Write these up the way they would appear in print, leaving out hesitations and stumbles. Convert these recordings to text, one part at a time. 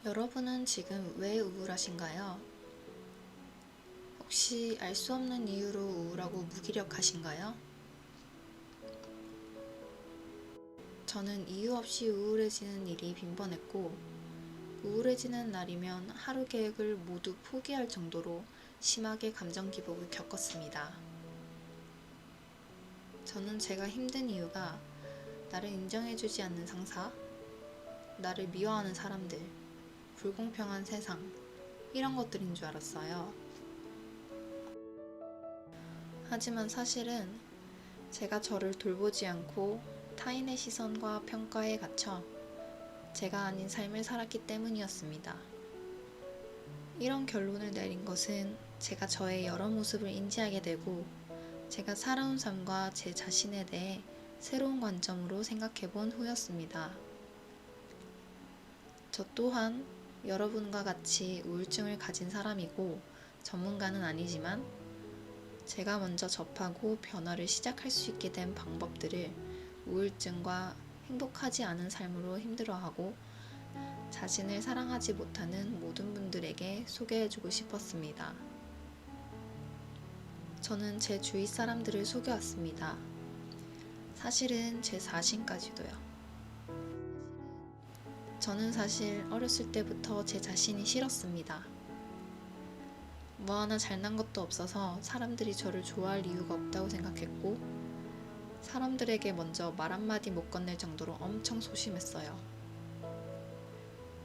여러분은 지금 왜 우울하신가요? 혹시 알 수 없는 이유로 우울하고 무기력하신가요? 저는 이유 없이 우울해지는 일이 빈번했고, 우울해지는 날이면 하루 계획을 모두 포기할 정도로 심하게 감정 기복을 겪었습니다. 저는 제가 힘든 이유가 나를 인정해주지 않는 상사, 나를 미워하는 사람들, 불공평한 세상, 이런 것들인 줄 알았어요. 하지만 사실은 제가 저를 돌보지 않고 타인의 시선과 평가에 갇혀 제가 아닌 삶을 살았기 때문이었습니다. 이런 결론을 내린 것은 제가 저의 여러 모습을 인지하게 되고 제가 살아온 삶과 제 자신에 대해 새로운 관점으로 생각해 본 후였습니다. 저 또한 여러분과 같이 우울증을 가진 사람이고 전문가는 아니지만 제가 먼저 접하고 변화를 시작할 수 있게 된 방법들을 우울증과 행복하지 않은 삶으로 힘들어하고 자신을 사랑하지 못하는 모든 분들에게 소개해주고 싶었습니다. 저는 제 주위 사람들을 속여왔습니다. 사실은 제 자신까지도요. 저는 사실 어렸을 때부터 제 자신이 싫었습니다. 뭐 하나 잘난 것도 없어서 사람들이 저를 좋아할 이유가 없다고 생각했고, 사람들에게 먼저 말 한마디 못 건넬 정도로 엄청 소심했어요.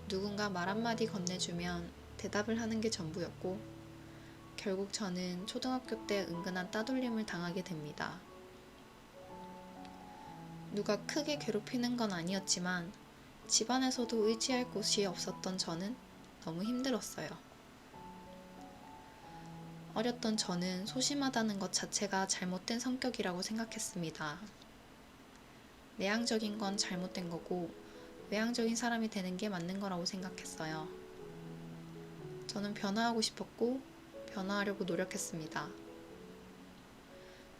누군가 말 한마디 건네주면 대답을 하는 게 전부였고, 결국 저는 초등학교 때 은근한 따돌림을 당하게 됩니다. 누가 크게 괴롭히는 건 아니었지만 집안에서도 의지할 곳이 없었던 저는 너무 힘들었어요. 어렸던 저는 소심하다는 것 자체가 잘못된 성격이라고 생각했습니다. 내향적인 건 잘못된 거고 외향적인 사람이 되는 게 맞는 거라고 생각했어요. 저는 변화하고 싶었고 변화하려고 노력했습니다.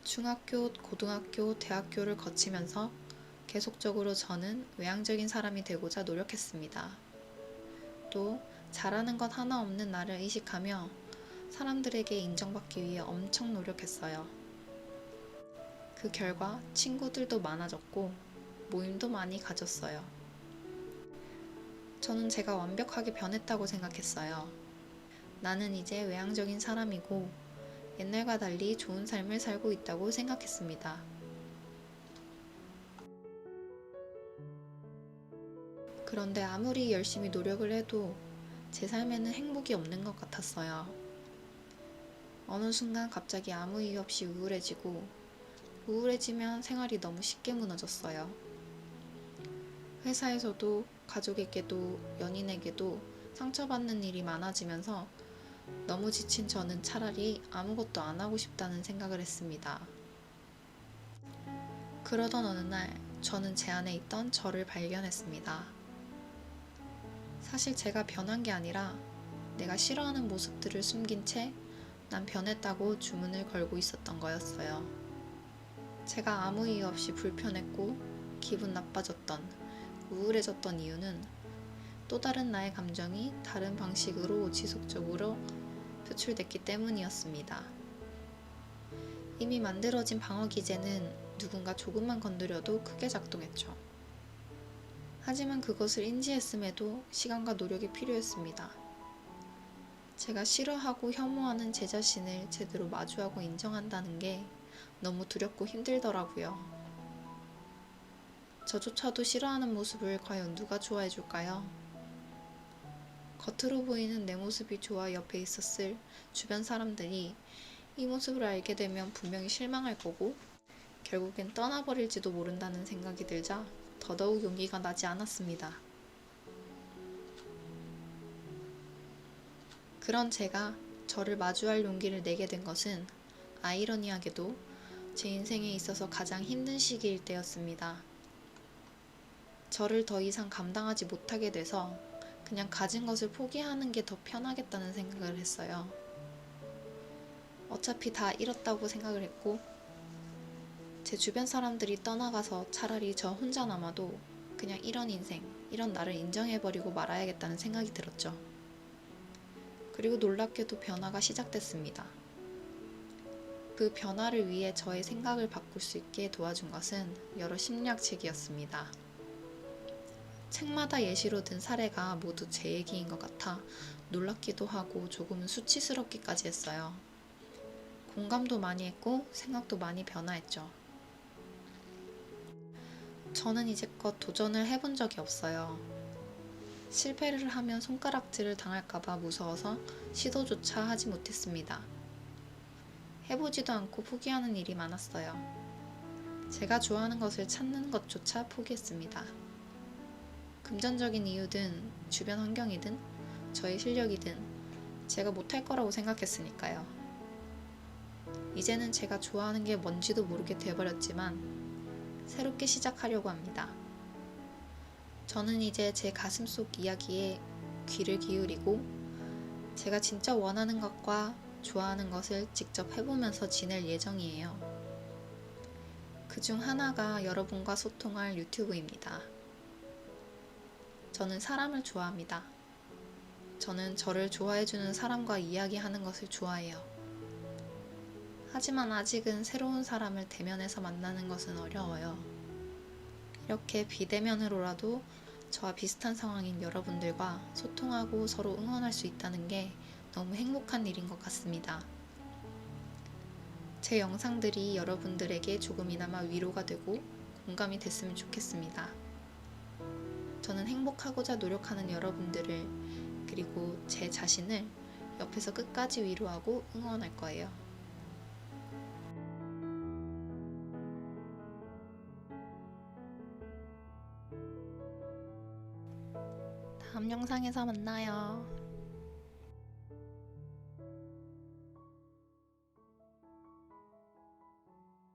중학교, 고등학교, 대학교를 거치면서 계속적으로 저는 외향적인 사람이 되고자 노력했습니다. 또 잘하는 것 하나 없는 나를 의식하며 사람들에게 인정받기 위해 엄청 노력했어요. 그 결과 친구들도 많아졌고 모임도 많이 가졌어요. 저는 제가 완벽하게 변했다고 생각했어요. 나는 이제 외향적인 사람이고 옛날과 달리 좋은 삶을 살고 있다고 생각했습니다. 그런데 아무리 열심히 노력을 해도 제 삶에는 행복이 없는 것 같았어요. 어느 순간 갑자기 아무 이유 없이 우울해지면 생활이 너무 쉽게 무너졌어요. 회사에서도 가족에게도 연인에게도 상처받는 일이 많아지면서 너무 지친 저는 차라리 아무것도 안 하고 싶다는 생각을 했습니다. 그러던 어느 날 저는 제 안에 있던 저를 발견했습니다. 사실 제가 변한 게 아니라 내가 싫어하는 모습들을 숨긴 채 난 변했다고 주문을 걸고 있었던 거였어요. 제가 아무 이유 없이 불편했고 기분 나빠졌던, 우울해졌던 이유는 또 다른 나의 감정이 다른 방식으로 지속적으로 표출됐기 때문이었습니다. 이미 만들어진 방어 기제는 누군가 조금만 건드려도 크게 작동했죠. 하지만 그것을 인지했음에도 시간과 노력이 필요했습니다. 제가 싫어하고 혐오하는 제 자신을 제대로 마주하고 인정한다는 게 너무 두렵고 힘들더라고요. 저조차도 싫어하는 모습을 과연 누가 좋아해 줄까요? 겉으로 보이는 내 모습이 좋아 옆에 있었을 주변 사람들이 이 모습을 알게 되면 분명히 실망할 거고 결국엔 떠나버릴지도 모른다는 생각이 들자 더더욱 용기가 나지 않았습니다. 그런 제가 저를 마주할 용기를 내게 된 것은 아이러니하게도 제 인생에 있어서 가장 힘든 시기일 때였습니다. 저를 더 이상 감당하지 못하게 돼서 그냥 가진 것을 포기하는 게 더 편하겠다는 생각을 했어요. 어차피 다 잃었다고 생각을 했고 제 주변 사람들이 떠나가서 차라리 저 혼자 남아도 그냥 이런 인생, 이런 나를 인정해버리고 말아야겠다는 생각이 들었죠. 그리고 놀랍게도 변화가 시작됐습니다. 그 변화를 위해 저의 생각을 바꿀 수 있게 도와준 것은 여러 심리학책이었습니다. 책마다 예시로 든 사례가 모두 제 얘기인 것 같아 놀랍기도 하고 조금은 수치스럽기까지 했어요. 공감도 많이 했고 생각도 많이 변화했죠. 저는 이제껏 도전을 해본 적이 없어요. 실패를 하면 손가락질을 당할까봐 무서워서 시도조차 하지 못했습니다. 해보지도 않고 포기하는 일이 많았어요. 제가 좋아하는 것을 찾는 것조차 포기했습니다. 금전적인 이유든 주변 환경이든 저의 실력이든 제가 못할 거라고 생각했으니까요. 이제는 제가 좋아하는 게 뭔지도 모르게 돼버렸지만 새롭게 시작하려고 합니다. 저는 이제 제 가슴속 이야기에 귀를 기울이고 제가 진짜 원하는 것과 좋아하는 것을 직접 해보면서 지낼 예정이에요. 그중 하나가 여러분과 소통할 유튜브입니다. 저는 사람을 좋아합니다. 저는 저를 좋아해주는 사람과 이야기하는 것을 좋아해요. 하지만 아직은 새로운 사람을 대면해서 만나는 것은 어려워요. 이렇게 비대면으로라도 저와 비슷한 상황인 여러분들과 소통하고 서로 응원할 수 있다는 게 너무 행복한 일인 것 같습니다. 제 영상들이 여러분들에게 조금이나마 위로가 되고 공감이 됐으면 좋겠습니다. 저는 행복하고자 노력하는 여러분들을 그리고 제 자신을 옆에서 끝까지 위로하고 응원할 거예요. 다음 영상에서 만나요.